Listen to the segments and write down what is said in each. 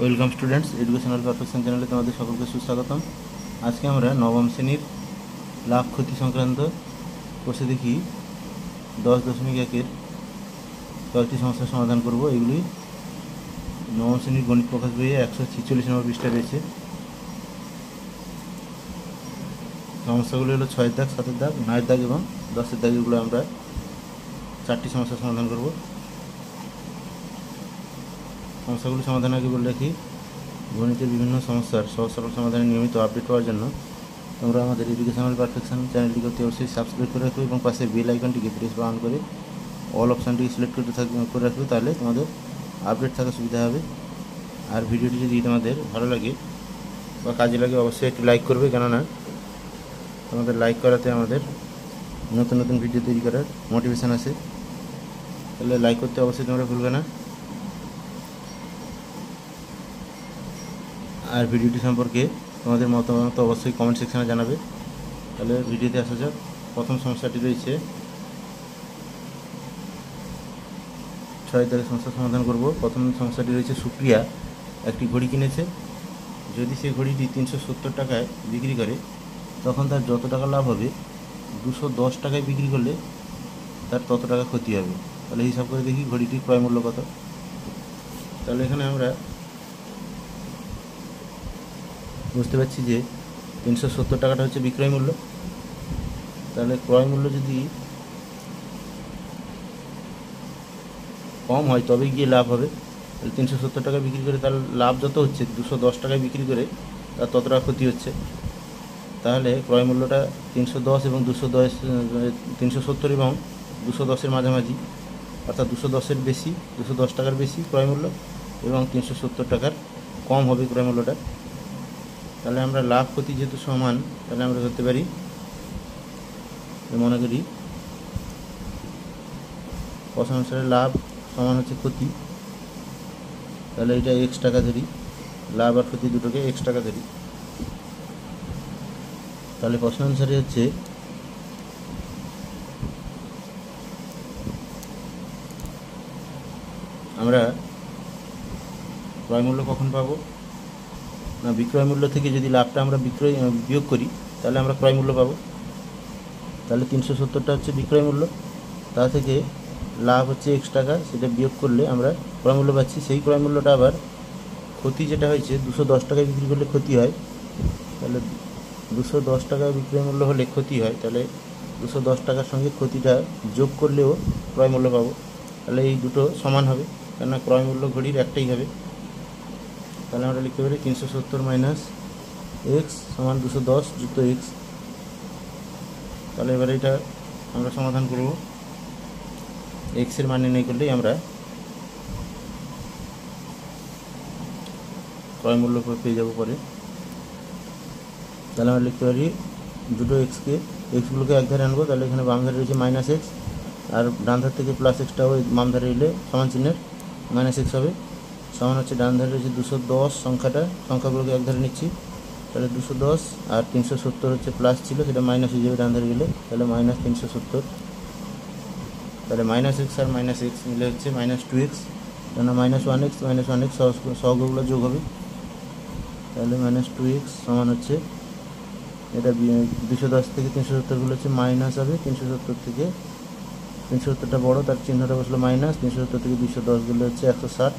Welcome students, educational perfection চ্যানেলে তোমাদের সকলকে সুস্বাগতম। আজকে আমরা নবম শ্রেণীর লাভ ক্ষতি সংক্রান্ত কোর্সে দেখি 10.1-এর কয়েকটি সমস্যার সমাধান করব। এগুলি নবম শ্রেণীর গণিত প্রকাশ বইয়ে 146 নম্বর পৃষ্ঠায় রয়েছে। সমস্যাগুলি হলো 6-এর দাগ, 7-এর দাগ, 9-এর দাগ এবং 10-এর দাগ। এগুলো আমরা 4টি সমস্যার সমাধান করব। সমস্যাগুলি সমাধান আগে বলে রাখি, গণিতের বিভিন্ন সমস্যার সহজ সরল সমাধানের নিয়মিত আপডেট পাওয়ার জন্য তোমরা আমাদের এডুকেশনাল পারফেকশন চ্যানেলটিকে অতি অবশ্যই সাবস্ক্রাইব করে রাখবে এবং পাশে বেল আইকনটিকে প্রেস অন করে অল অপশানটিকে সিলেক্ট করে রাখবে, তাহলে তোমাদের আপডেট থাকা সুবিধা হবে। আর ভিডিওটি যদি তোমাদের ভালো লাগে বা কাজে লাগে অবশ্যই একটি লাইক করবে, কেননা তোমাদের লাইক করাতে আমাদের নতুন নতুন ভিডিও তৈরি করার মোটিভেশান আসে। তাহলে লাইক করতে অবশ্যই তোমরা ভুলবে না। আর ভিডিওটি সম্পর্কে তোমাদের মতামত অবশ্যই কমেন্ট সেকশানে জানাবে। তাহলে ভিডিওতে আসা যাক। প্রথম সমস্যাটি রয়েছে 6 দাগের সমস্যার সমাধান করব। প্রথম সমস্যাটি রয়েছে, সুপ্রিয়া একটি ঘড়ি কিনেছে। যদি সে ঘড়িটি 370 টাকায় বিক্রি করে, তখন তার যত টাকা লাভ হবে 210 টাকায় বিক্রি করলে তার তত টাকা ক্ষতি হবে। তাহলে হিসাব করে দেখি ঘড়িটির ক্রয় মূল্য কত। তাহলে এখানে আমরা বুঝতে পারছি যে 370 টাকাটা হচ্ছে বিক্রয় মূল্য। তাহলে ক্রয় মূল্য যদি কম হয় তবেই গিয়ে লাভ হবে। তাহলে 370 টাকা বিক্রি করে তার লাভ যত হচ্ছে, 210 টাকায় বিক্রি করে তার তত টাকা ক্ষতি হচ্ছে। তাহলে ক্রয় মূল্যটা 310 এবং 370 এবং 210-এর মাঝামাঝি, অর্থাৎ 210-এর বেশি, 210 টাকার বেশি ক্রয় মূল্য এবং 370 টাকার কম হবে ক্রয় মূল্যটা। তাহলে আমরা লাভ ক্ষতি যেহেতু সমান, তাহলে আমরা ধরতে পারি, মনে করি কথা অনুসারে লাভ সমান হচ্ছে ক্ষতি। তাহলে এটা x টাকা ধরি, লাভ আর ক্ষতি দুটোকে x টাকা ধরি। তাহলে প্রশ্ন অনুসারে হচ্ছে আমরা ক্রয় মূল্য কখন পাবো না, বিক্রয় মূল্য থেকে যদি লাভটা আমরা বিয়োগ করি তাহলে আমরা ক্রয় মূল্য পাবো। তাহলে 370টা হচ্ছে বিক্রয় মূল্য, তা থেকে লাভ হচ্ছে x টাকা, সেটা বিয়োগ করলে আমরা ক্রয় মূল্য পাচ্ছি। সেই ক্রয় মূল্যটা আবার ক্ষতি যেটা হয়েছে 210 টাকায় বিক্রি করলে ক্ষতি হয়। তাহলে 210 টাকায় বিক্রয় মূল্য হলে ক্ষতি হয়, তাহলে 210 টাকার সঙ্গে ক্ষতিটা যোগ করলেও ক্রয় মূল্য পাবো। তাহলে এই দুটো সমান হবে, কেননা ক্রয় মূল্য ঘড়ির একটাই হবে। তাহলে আমরা লিখতে পারি 370 মাইনাস x সমান 210 যুক্ত x। তাহলে এবারে এটা আমরা সমাধান করব। এক্সের মান নির্ণয় করলেই আমরা ক্রয় মূল্য পেয়ে যাব পরে। তাহলে আমরা লিখতে পারি দুটো এক্সগুলোকে এক ধারে আনবো। তাহলে এখানে বাম ধারে রয়েছে মাইনাস এক্স, আর ডান ধার থেকে প্লাস এক্সটা ওই বাম ধারে এলে সমান চিহ্নের মাইনাস এক্স হবে। সমান হচ্ছে ডান ধারে রয়েছে 210 সংখ্যাগুলোকে এক ধারে নিচ্ছি। তাহলে 210 আর 370 হচ্ছে প্লাস ছিল, সেটা মাইনাস হয়ে যাবে ডান ধারে গেলে, তাহলে মাইনাস 370। তাহলে মাইনাস এক্স আর মাইনাস এক্স মিলে হচ্ছে মাইনাস 2x, কেন মাইনাস 1x সহগগুলো যোগ হবে। তাহলে মাইনাস 2x সমান হচ্ছে, এটা 210 থেকে 370 হচ্ছে মাইনাস হবে। 370 থেকে 370টা বড়ো, তার চিহ্নটা বসলো মাইনাস। 370 থেকে 210 হচ্ছে 160।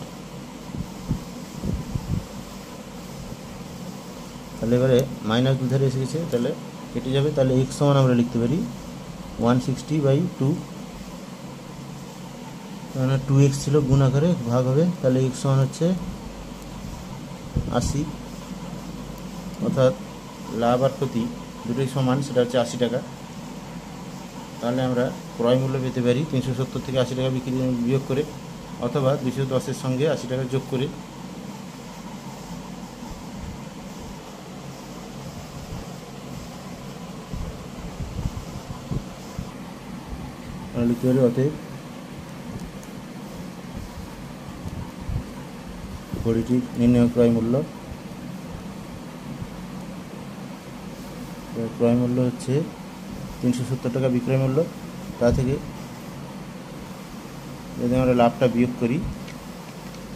তাহলে এবারে মাইনাস দুধারে এসে গেছে, তাহলে কেটে যাবে। তাহলে x সমান আমরা লিখতে পারি 160/2, মানে 2x ছিল, গুণ আকারে ভাগ হবে। তাহলে x সমান হচ্ছে 80, অর্থাৎ লাভ আর ক্ষতি দুটোই সমান, সেটা হচ্ছে 80 টাকা। তাহলে আমরা ক্রয় মূল্য পেতে পারি 370 থেকে 80 টাকা বিয়োগ করে, অথবা 210-এর সঙ্গে 80 টাকা যোগ করে। লিখতে পারি অতএব ঘড়িটির নির্ণয় ক্রয় মূল্য হচ্ছে 370 টাকা বিক্রয় মূল্য। তা থেকে যদি আমরা লাভটা বিয়োগ করি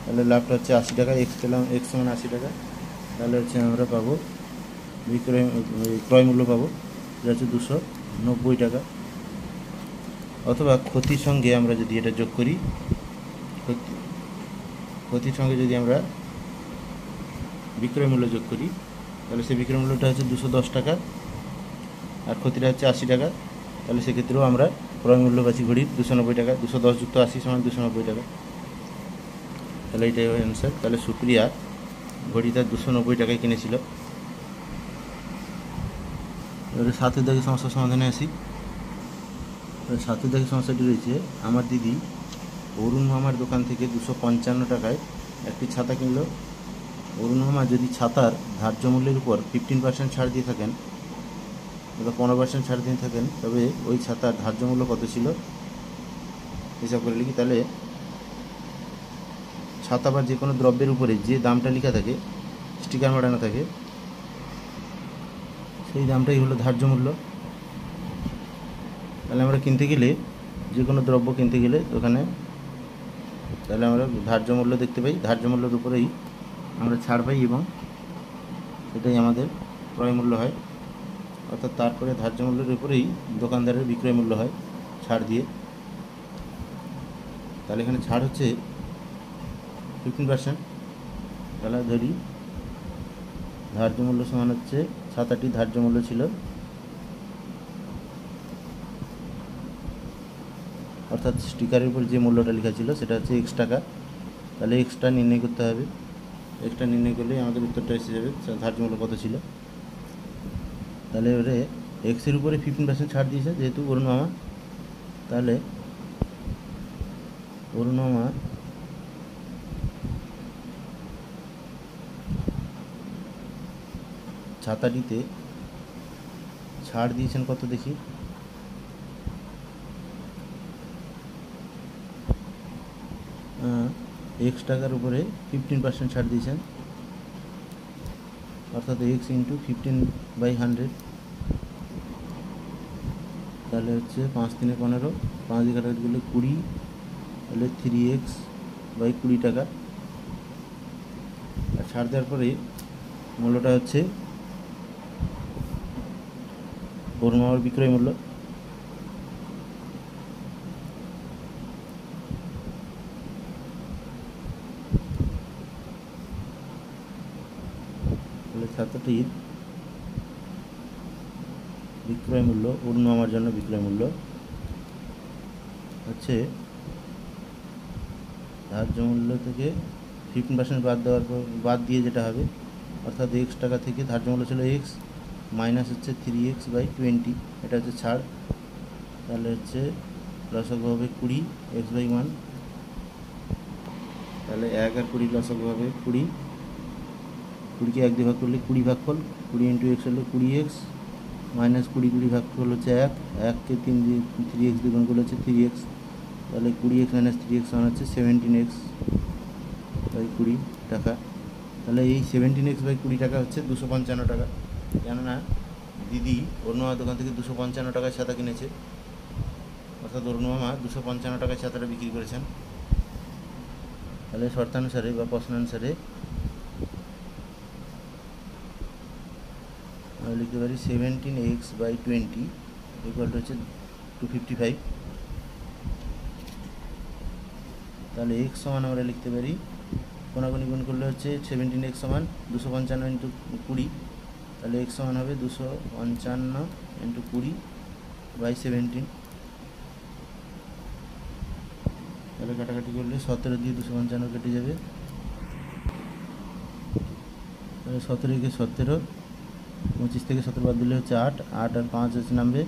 তাহলে লাভটা হচ্ছে 80 টাকা, এক্স পেলাম, এক্স সমান 80 টাকা। তাহলে হচ্ছে আমরা পাবো ক্রয় মূল্য পাবো যেটা হচ্ছে 290 টাকা। অথবা ক্ষতির সঙ্গে আমরা যদি এটা যোগ করি, ক্ষতির সঙ্গে যদি আমরা বিক্রয় মূল্য যোগ করি, তাহলে সেই বিক্রয় মূল্যটা হচ্ছে 210 টাকা আর ক্ষতিটা হচ্ছে 80 টাকা। তাহলে সেক্ষেত্রেও আমরা ক্রয় মূল্য পাচ্ছি ঘড়ির 290 টাকা। 210 যুক্ত 80 সমান 290 টাকা। তাহলে এইটাই হবে অ্যান্সার। তাহলে সুপ্রিয়া ঘড়িটা 290 টাকায় কিনেছিল। এবারে 7 দাগের সমস্যার সমাধানে আসি। 7 দাগের সমস্যাটি রয়েছে, আমার দিদি অরুণ মামার দোকান থেকে 255 টাকায় একটি ছাতা কিনল। অরুণ মামা যদি ছাতার ধার্য মূল্যের উপর 15% ছাড় দিয়ে থাকেন অথবা 15% ছাড় দিয়ে থাকেন, তবে ওই ছাতার ধার্য মূল্য কত ছিল হিসাব করে লিখি। তাহলে ছাতা বা যে কোনো দ্রব্যের উপরে যে দামটা লেখা থাকে, স্টিকার মারানো থাকে, সেই দামটাই হলো ধার্য মূল্য। তাহলে আমরা কিনতে গেলে, যে কোনো দ্রব্য কিনতে গেলে ওখানে তাহলে আমরা ধার্য মূল্য দেখতে পাই, ধার্য মূল্যের উপরেই আমরা ছাড় পাই এবং সেটাই আমাদের ক্রয় মূল্য হয়। অর্থাৎ তারপরে ধার্য মূল্যের উপরেই দোকানদারের বিক্রয় মূল্য হয় ছাড় দিয়ে। তাহলে এখানে ছাড় হচ্ছে 15%। তাহলে ধরি ধার্য মূল্য সমান হচ্ছে, ছাতাটি ধার্য মূল্য ছিল, অর্থাৎ স্টিকারের উপর যে মূল্যটা লেখা ছিল সেটা হচ্ছে এক্স টাকা। তাহলে এক্সটা নির্ণয় করতে হবে। এক্সটা নির্ণয় করলেই আমাদের উত্তরটা এসে যাবে ধার্য মূল্য কত ছিল। তাহলে এবারে এক্সের উপরে 15% ছাড় দিয়েছে যেহেতু অরুণ মামা, তাহলে অরুণ মামা ছাতাটিতে ছাড় দিয়েছেন কত দেখি। এক্স টাকার উপরে 15% ছাড় দিয়েছেন, অর্থাৎ এক্স ইন্টু 15/100। তাহলে হচ্ছে 5 3 15, 5 দিয়ে কাটাকাটি করলে 20, তাহলে 3x/20 টাকা। আর ছাড় দেওয়ার পরে মূল্যটা হচ্ছে অরুণ মামার বিক্রয় মূল্য। তাহলে ছাতাটির বিক্রয় মূল্য, অরুণ মামার জন্য বিক্রয় মূল্য হচ্ছে ধার্য মূল্য থেকে 15% বাদ দিয়ে যেটা হবে, অর্থাৎ এক্স টাকা থেকে ধার্য মূল্য ছিল এক্স, মাইনাস হচ্ছে 3x/20, এটা হচ্ছে ছাড়। তাহলে হচ্ছে লসাগু হবে 20, x/1। তাহলে 1 আর 20 লসাগু হবে 20, 20কে 1 দিয়ে ভাগ করলে 20 ভাগফল, 20 ইন্টু এক্স হলো 20x, মাইনাস 20 ভাগফল হচ্ছে 1, 1কে 3 দিয়ে 3x দিয়ে গুণ করলে হচ্ছে 3x। তাহলে 20x মাইনাস 3x সমান হচ্ছে 17x/20 টাকা। তাহলে এই 17x/20 টাকা হচ্ছে 255 টাকা। কেননা দিদি অরুণ মামার দোকান থেকে 255 টাকায় ছাতা কিনেছে, অর্থাৎ অরুণ মামা 255 টাকায় ছাতাটা বিক্রি করেছেন। তাহলে শর্তানুসারে বা প্রশ্নানুসারে আমরা লিখতে পারি 17x/20 ইকুয়াল টু হচ্ছে 255। তাহলে x সমান আমরা লিখতে পারি, কোনাগুনি গুণ করলে হচ্ছে 17x সমান 255 ইন্টু 20, তাহলে x সমান হবে 255 ইন্টু 20/17। তাহলে কাটাকাটি করলে 17 দিয়ে 255 কেটে যাবে। তাহলে 17 কে 17, 25 থেকে 17 বাদ দিলে হচ্ছে 8, 8 আর 5 হচ্ছে নামবে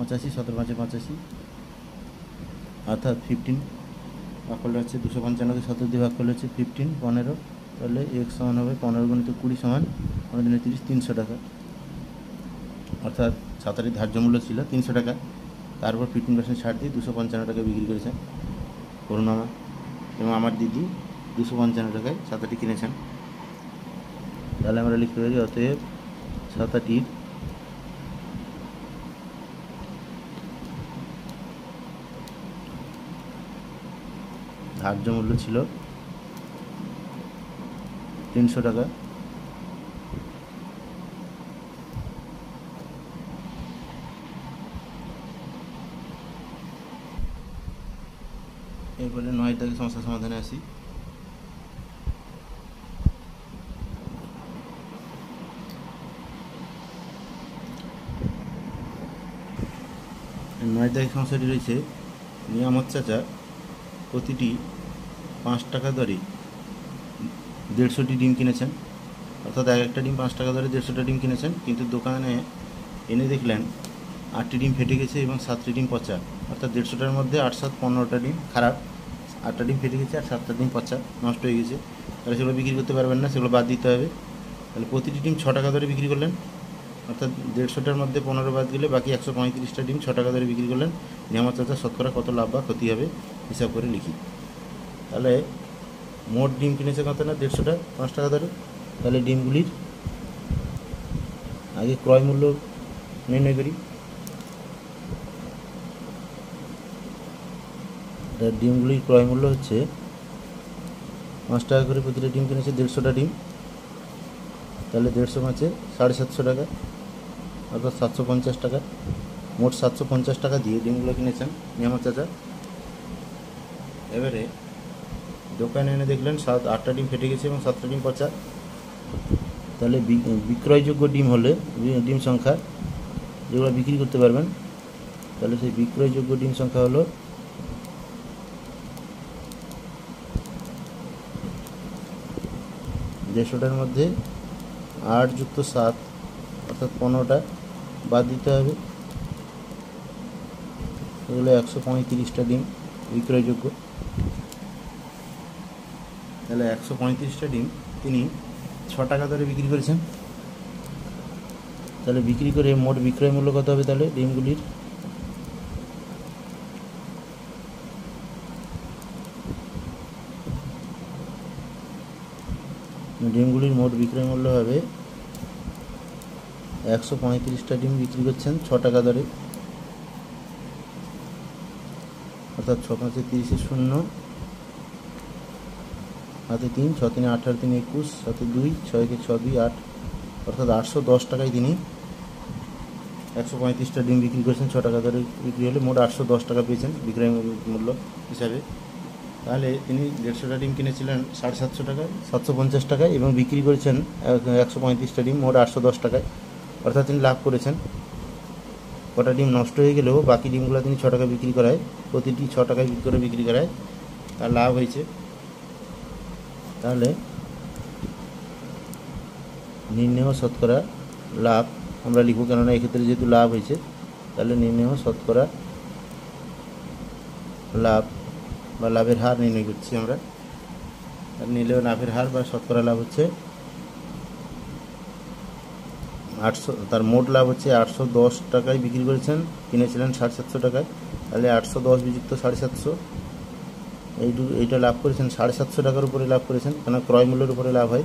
85, 17 5 85, অর্থাৎ 15। ভাগ করলে হচ্ছে 255কে 17 দিয়ে ভাগ করলে হচ্ছে 15, 15। তাহলে এক্স সমান হবে 15 × 20 সমান 15 × 300 টাকা। অর্থাৎ ছাতাটির ধার্য মূল্য ছিল 300 টাকা, তারপর 15% ছাড় দিয়ে 255 টাকা বিক্রি করেছেন অরুণ মামা, এবং আমার দিদি 255 টাকায় ছাতাটি কিনেছেন। তাহলে আমরা লিখতে পারি অতএব ছাতাটির ধার্য মূল্য ছিল 300 টাকা। এরপরে 9 দাগের সমস্যার সমাধানে আসি। 9 দাগের সমস্যাটি রয়েছে, নিয়ামত চাচা প্রতিটি 5 টাকা দরে 150টি ডিম কিনেছেন, অর্থাৎ এক একটা ডিম 5 টাকা দরে 150টা ডিম কিনেছেন, কিন্তু দোকানে এনে দেখলেন 8টি ডিম ফেটে গেছে এবং 7টি ডিম পচা, অর্থাৎ 150টার মধ্যে 8 7 15টা ডিম খারাপ, 8টা ডিম ফেটে গেছে আর 7টা ডিম পচা নষ্ট হয়ে গেছে। তাহলে সেগুলো বিক্রি করতে পারবেন না, সেগুলো বাদ দিতে হবে। তাহলে প্রতিটি ডিম 6 টাকা দরে বিক্রি করলেন, অর্থাৎ 150টার মধ্যে 15 বাদ গেলে বাকি 135টা ডিম 6 টাকা দরে বিক্রি করলেন। নিয়ামত চাচা শতকরা কত লাভ বা ক্ষতি হবে হিসাব করে লিখি। তাহলে মোট ডিম কিনেছে কত না, 150টা 5 টাকা দরে। তাহলে ডিমগুলির আগে ক্রয় মূল্য নির্ণয় করি। ডিমগুলির ক্রয় মূল্য হচ্ছে 5 টাকা করে প্রতিটা ডিম কিনেছে, 150টা ডিম। তাহলে 150 মাছে 750 টাকা, অর্থাৎ 750 টাকা। মোট 750 টাকা দিয়ে ডিমগুলো কিনেছেন নিয়ামত চাচা। এবারে দোকানে এনে দেখলেন 8টা ডিম ফেটে গেছে এবং 7টা ডিম পচা। তাহলে বিক্রয়যোগ্য ডিম হলে ডিম সংখ্যা যেগুলো বিক্রি করতে পারবেন, তাহলে সেই বিক্রয়যোগ্য ডিম সংখ্যা হলো 150টার মধ্যে 8 যুক্ত 7 অর্থাৎ 15টা বাদ দিতে হবে। এগুলো 135টা ডিম বিক্রয়যোগ্য। তাহলে 135টা ডিম তিনি 6 টাকা দরে বিক্রি করেছেন। তাহলে বিক্রি করে মোট বিক্রয় মূল্য কত হবে? তাহলে ডিমগুলির মোট বিক্রয় মূল্য হবে 135টা ডিম বিক্রি করছেন 6 টাকা দরে, অর্থাৎ 6 5 30 0 হাতে 3 6 3 18 3 21 সাথে 2 6 কে 6 2 8, অর্থাৎ 810 টাকায় তিনি 135টা ডিম বিক্রি করেছেন। 6 টাকা দরে বিক্রি হলে মোট 810 টাকা পেয়েছেন বিক্রয় মূল্য হিসাবে। তাহলে তিনি 150টা ডিম কিনেছিলেন 750 টাকায়, 750 টাকায় এবং বিক্রি করেছেন 135টা ডিম মোট 810 টাকায়, অর্থাৎ তিনি লাভ করেছেন। কটা ডিম নষ্ট হয়ে গেলেও বাকি ডিমগুলো তিনি 6 টাকা বিক্রি করায়, প্রতিটি 6 টাকায় করে বিক্রি করায় তার লাভ হয়েছে। তাহলে নির্ণেয় শতকরা লাভ আমরা লিখব, কেননা এক্ষেত্রে যেহেতু লাভ হয়েছে। তাহলে নির্ণেয় শতকরা লাভ বা লাভের হার নির্ণয় করছি আমরা। নির্ণেয় লাভের হার বা শতকরা লাভ হচ্ছে 800, তার মোট লাভ হচ্ছে 810 টাকায় বিক্রি করেছেন, কিনেছিলেন 750 টাকায়। তাহলে 810 বিযুক্ত 750, এইটা লাভ করেছেন 750 টাকার উপরে লাভ করেছেন, কেন ক্রয় মূল্যের উপরে লাভ হয়।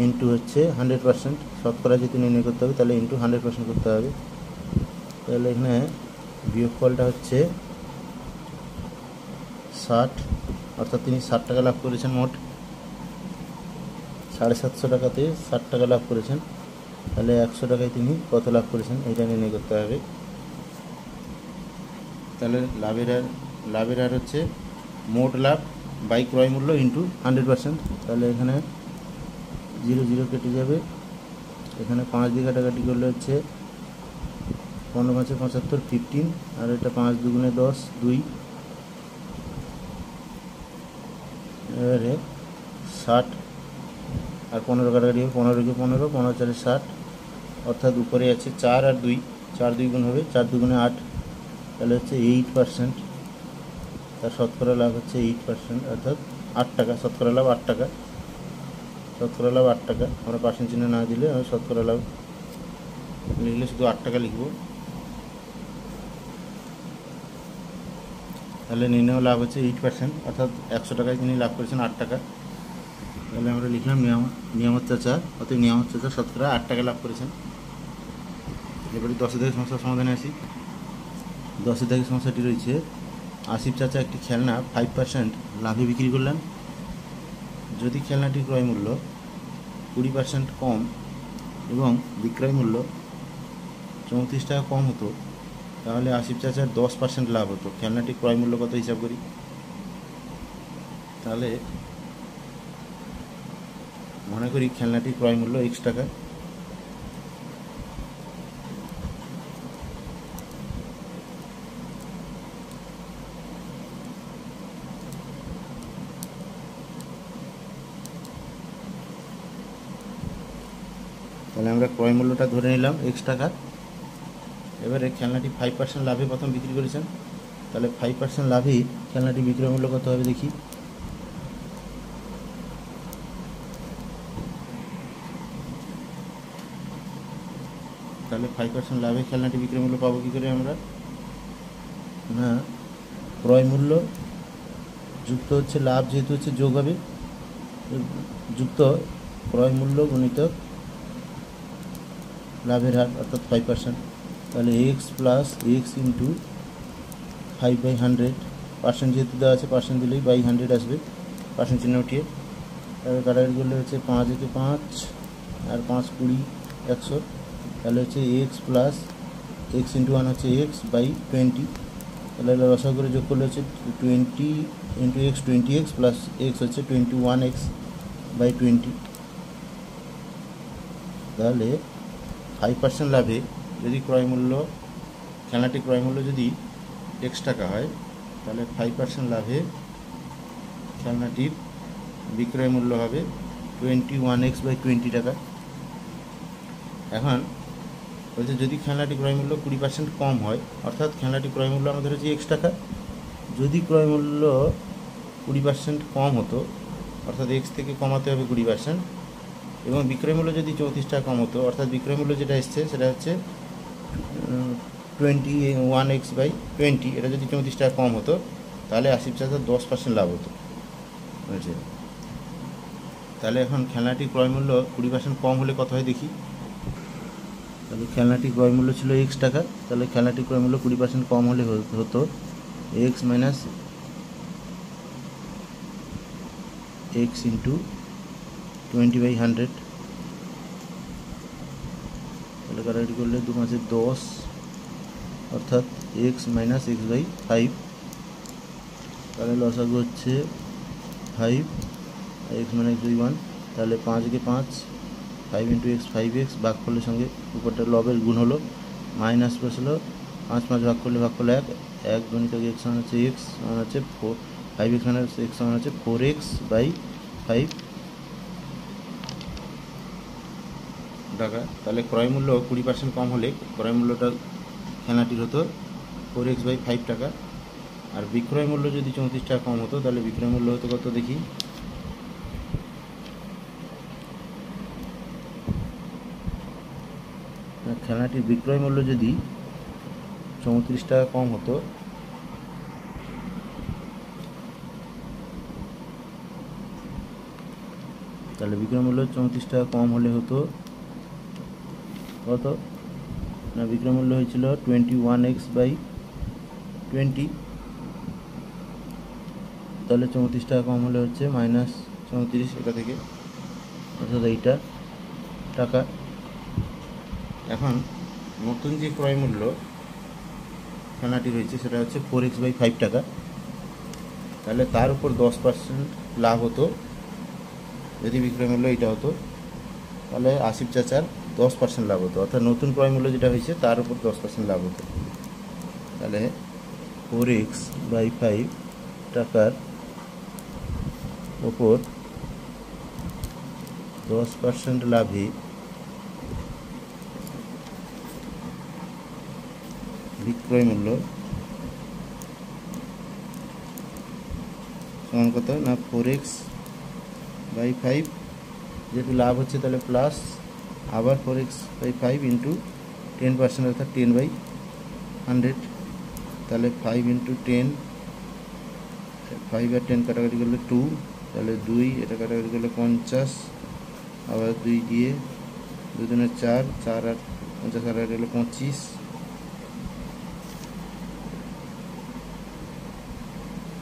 ইন্টু হচ্ছে 100%, শতকরা যেহেতু নির্ণয় করতে হবে তাহলে ইন্টু 100% করতে হবে। তাহলে এখানে বিয়োগফলটা হচ্ছে 60, অর্থাৎ তিনি 60 টাকা লাভ করেছেন। মোট 750 টাকাতে 60 টাকা লাভ করেছেন, তাহলে 100 টাকায় তিনি কত লাভ করেছেন এটা নির্ণয় করতে হবে। তাহলে লাভের হার হচ্ছে মোট লাভ বাই ক্রয় মূল্য ইন্টু 100%। তাহলে এখানে 0 0 কেটে যাবে, এখানে 5 দিয়ে কাটাকাটি করলে হচ্ছে 15 5 75 15, আর এটা 5 2 10 2। এবারে 60 আর 15 কাটাকাটি হবে, 15 কে 15 15 4 60, অর্থাৎ উপরে আছে 4 আর 2, 4 2 গুণ হবে, 4 2 গুণে 8, তাহলে হচ্ছে 8%। তার শতকরা লাভ হচ্ছে 8%, অর্থাৎ 8 টাকা। শতকরা লাভ 8 টাকা, শতকরা লাভ 8 টাকা। আমরা পার্সেন্ট চিহ্ন না দিলে আমি শতকরা লাভ লিখলে শুধু 8 টাকা লিখব। তাহলে নির্ণয় লাভ হচ্ছে 8%, অর্থাৎ 100 টাকায় তিনি লাভ করেছেন 8 টাকা। তাহলে আমরা লিখলাম নিয়ামত চাচা, অর্থাৎ নিয়ামত চাচা শতকরা 8 টাকা লাভ করেছেন। এবারে 10 দাগের সমস্যার সমাধানে আসি। 10 দাগের সমস্যাটি রয়েছে, আসিফ চাচা একটি খেলনা 5% লাভে বিক্রি করলেন। যদি খেলনাটির ক্রয় মূল্য 20% কম এবং বিক্রয় মূল্য 34 টাকা কম হতো, তাহলে আসিফ চাচার 10% লাভ হতো। খেলনাটি ক্রয় মূল্য কত হিসাব করি। তাহলে মনে করি খেলনাটির ক্রয় মূল্য x টাকা, তাহলে আমরা ক্রয় মূল্যটা ধরে নিলাম x টাকা। এবারে খেলনাটি 5% লাভে প্রথম বিক্রি করেছেন, তাহলে 5% লাভেই খেলনাটি বিক্রয় মূল্য কত হবে দেখি। তাহলে 5% লাভে খেলনাটি বিক্রয় মূল্য পাবো কী করে আমরা, না ক্রয় মূল্য যুক্ত হচ্ছে লাভ, যেহেতু হচ্ছে যোগ হবে, যুক্ত ক্রয় মূল্য গুণিত লাভের হার অর্থাৎ 5%। তাহলে x plus x into 5/100, percent যেহেতু দেওয়া আছে পার্সেন্ট দিলেই বাই 100 আসবে, পার্সেন্ট চিহ্ন উঠিয়ে। তাহলে কাটাকাটি করলে হচ্ছে 5 একে 5 আর 5 20 100, তাহলে হচ্ছে এক্স প্লাস এক্স ইন্টু 1 হচ্ছে এক্স বাই 20। তাহলে রসা করে যোগ করলে হচ্ছে 20 into x 20x plus x হচ্ছে 21x বাই 20। তাহলে 5% লাভে যদি ক্রয় মূল্য, খেলনাটি ক্রয় মূল্য যদি x টাকা হয়, তাহলে 5% লাভে খেলনাটির বিক্রয় মূল্য হবে 21x বাই 20 টাকা। এখন বলছে যদি খেলনাটি ক্রয় মূল্য 20% কম হয়, অর্থাৎ খেলনাটি ক্রয় মূল্য আমাদের হচ্ছে x টাকা, যদি ক্রয় মূল্য 20% কম হতো, অর্থাৎ x থেকে কমাতে হবে 20%, এবং বিক্রয় মূল্য যদি 34 টাকা কম হতো, অর্থাৎ বিক্রয় মূল্য যেটা এসছে সেটা হচ্ছে 21x বাই 20, এটা যদি 34 টাকা কম হতো, তাহলে আসিফ চাচার 10% লাভ হতো, বুঝেছে। তাহলে এখন খেলনাটি ক্রয় মূল্য 20% কম হলে কত হয় দেখি। তাহলে খেলনাটি ক্রয় মূল্য ছিল x টাকা, তাহলে খেলনাটি ক্রয় মূল্য 20% কম হলে হতো x মাইনাস x ইন্টু 20/100। তাহলে কাটাকাটি করলে 2 5 10, অর্থাৎ x মাইনাস x বাই 5। তাহলে লসাগু হচ্ছে 5, x মাইনাস x বাই 1, তাহলে 5 একে 5, 5 ইন্টু এক্স 5x, ভাগ করলে সঙ্গে উপরটা লবের গুণ হলো, মাইনাস প্লাস হলো 5 5 ভাগ করলে 1 1 গণিত এক্স সমান হচ্ছে এক্স সমান হচ্ছে 5x মাইনাস এক্স সমান হচ্ছে 4x বাই 5 টাকা। তাহলে ক্রয় মূল্য 20% কম হলে ক্রয় মূল্যটা খেলনাটির হতো 4x বাই 5 টাকা, আর বিক্রয় মূল্য যদি 34 টাকা কম হতো, তাহলে বিক্রয় মূল্য হতো কত দেখি। খেলনাটির বিক্রয় মূল্য যদি 34 টাকা কম হতো, তাহলে বিক্রয় মূল্য 34 টাকা কম হলে হতো কত না, বিক্রয় মূল্য হয়েছিল 21x বাই 20, তাহলে 34 টাকা কম হলে হচ্ছে মাইনাস 34 এটা থেকে, অর্থাৎ এইটা টাকা। এখন নতুন যে ক্রয় মূল্য খেলনাটি রয়েছে সেটা হচ্ছে 4x বাই 5 টাকা, তাহলে তার উপর 10% লাভ হতো যদি বিক্রয় মূল্য এটা হতো, তাহলে আসিফ চাচার 10% লাভ হতো, অর্থাৎ নতুন ক্রয় মূল্য যেটা হয়েছে তার উপর 10% লাভ হতো। তাহলে 4x বাই 5 টাকার ওপর 10% লাভে বিক্রয় মূল্য সমান কত না 4x বাই 5, যেহেতু লাভ হচ্ছে তাহলে প্লাস আবার 4x বাই 5 ইন্টু 10%, অর্থাৎ 10/100। তাহলে 5 ইন্টু 10, 5 আর 10 কাটাকাটি করলে 2, তাহলে 2, এটা কাটাকাটি করলে 50, আবার 2 দিয়ে 2 দুনে 4, 4 আর 50 কাটাকাটি করলে 25,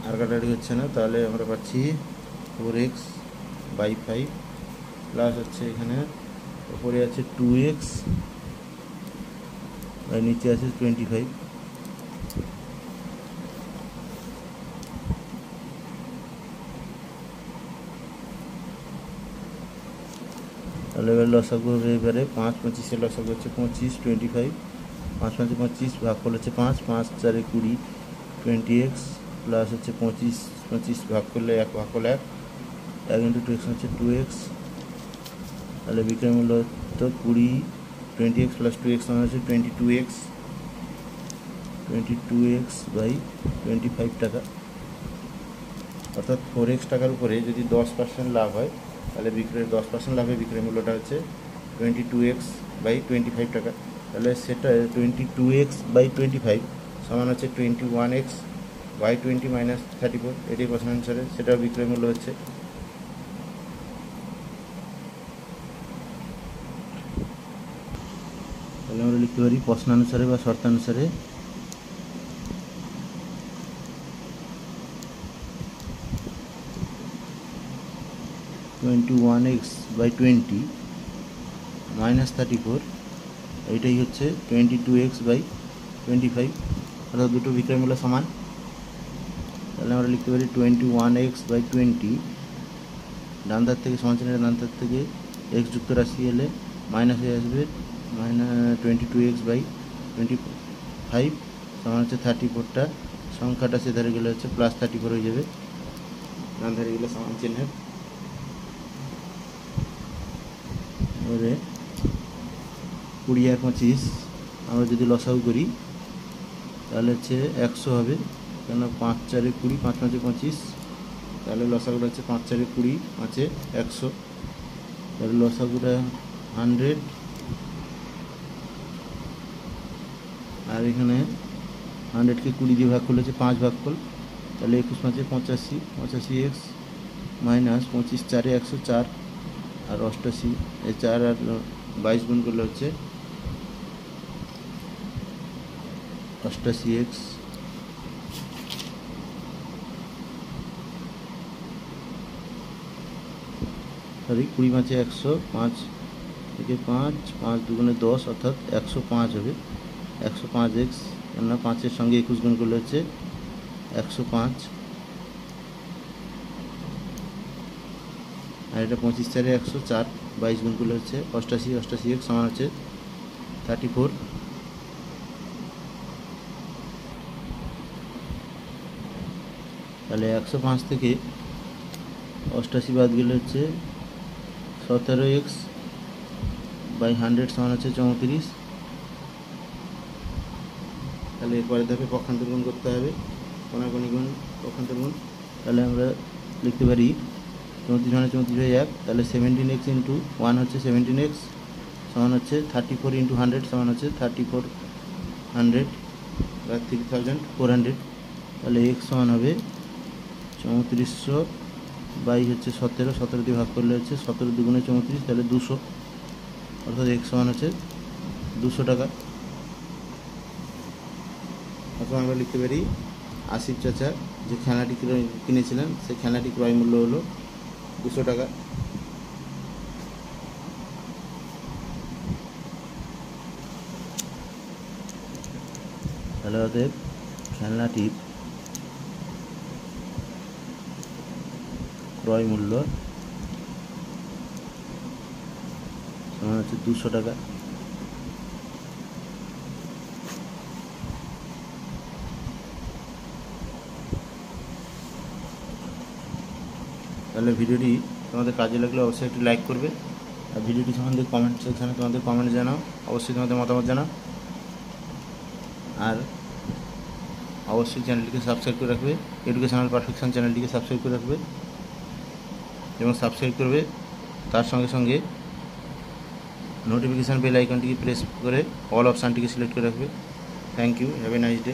আর কাটাকাটি হচ্ছে না, তাহলে আমরা পাচ্ছি 4x বাই 5 প্লাস হচ্ছে এখানে উপরে আছে 2x আর নিচে আছে 25। তাহলে এবার লসাগু হবে এবারে 5 25 লসাগু হচ্ছে 25, 25 5 5 25 ভাগফল হচ্ছে 5, 5 4 20 20x প্লাস হচ্ছে 25 25 ভাগ করলে 1 ভাগফল 1 1 ইন্টু 2x হচ্ছে 2x। তাহলে বিক্রয় মূল্য তো 20 20x প্লাস 2x মানে হচ্ছে 22x 22x বাই 25 টাকা, অর্থাৎ 4x টাকার উপরে যদি 10% লাভ হয় তাহলে বিক্রয়ের 10% লাভে বিক্রয় মূল্যটা হচ্ছে 22x বাই 25 টাকা। তাহলে সেটা 22x বাই 25 সমান হচ্ছে 21x বাই 20 মাইনাস 34, এটাই প্রশ্ন অ্যান্সারে, সেটাও বিক্রয় মূল্য হচ্ছে। তাহলে আমরা লিখতে পারি প্রশ্নানুসারে বা শর্তানুসারে 21x বাই 20 মাইনাস 34, এইটাই হচ্ছে 22x বাই 25, অর্থাৎ দুটো বিক্রয় মূল্য সমান। তাহলে আমরা লিখতে পারি 21x বাই 20, ডান ধার থেকে সমান চিহ্নের ডান ধার থেকে x যুক্ত রাশি এলে মাইনাস হয়ে আসবে -22x বাই 25 সমান হচ্ছে 34টা, সংখ্যাটা সেধারে গেলে হচ্ছে প্লাস 34 হয়ে যাবে, ডান ধারে গেলে সমান চিহ্নের। এবারে 20 আর 25 আমরা যদি লসাগু করি তাহলে হচ্ছে 100 হবে, কেন 5 4 20 5 5 25, তাহলে লসাগুটা হচ্ছে 5 4 20 5 100, তাহলে লসাগুটা 100, আর এখানে 100কে 20 দিয়ে ভাগ করলে হচ্ছে 5 ভাগফল, তাহলে 21 5 85 85x মাইনাস 25 4 104 আর 88, এই 4 আর 22 গুণ করলে হচ্ছে 88x সরি 20 5 100 5 থেকে 5 5 দুগুণে 10 অর্থাৎ 105 হবে, 105x, কেননা 5-এর সঙ্গে 21 গুণ করলে হচ্ছে 105, আর এটা 25 4 104 22 গুণ করলে হচ্ছে 88, 88x সমান হচ্ছে 34। তাহলে 105 থেকে 88 বাদ গেলে হচ্ছে 17x বাই 100 সমান হচ্ছে 34। তাহলে এরপরে ধাপে পক্ষান্তর গুণ করতে হবে, কোণাকুণি গুণ পক্ষান্তর গুণ। তাহলে আমরা লিখতে পারি 34 মানে 34/1, তাহলে 17x ইন্টু 1 হচ্ছে 17x সমান হচ্ছে 34 ইন্টু 100 সমান হচ্ছে 3400 বা 3400, তাহলে x সমান হবে 3400 বাই হচ্ছে 17, 17 দিয়ে ভাগ করলে হচ্ছে 17 দুগুণে 34, তাহলে 200, অর্থাৎ x সমান হচ্ছে 200 টাকা। অথবা আমরা লিখতে পারি আসিফ চাচা যে খেলনাটি কিনেছিলেন সেই খেলনাটি ক্রয় মূল্য হলো 200 টাকা। তাহলে অতএব খেলনাটির ক্রয় মূল্য সমান হচ্ছে 200 টাকা। তাহলে ভিডিওটি তোমাদের কাজে লাগলে অবশ্যই একটি লাইক করবে, আর ভিডিওটি সম্বন্ধে কমেন্ট সেকশানে তোমাদের কমেন্ট জানাও, অবশ্যই তোমাদের মতামত জানাও, আর অবশ্যই চ্যানেলটিকে সাবস্ক্রাইব করে রাখবে, এডুকেশনাল পারফেকশন চ্যানেলটিকে সাবস্ক্রাইব করে রাখবে এবং সাবস্ক্রাইব করবে, তার সঙ্গে সঙ্গে নোটিফিকেশান বেল আইকনটিকে প্রেস করে অল অপশানটিকে সিলেক্ট করে রাখবে। Thank you, have a nice day.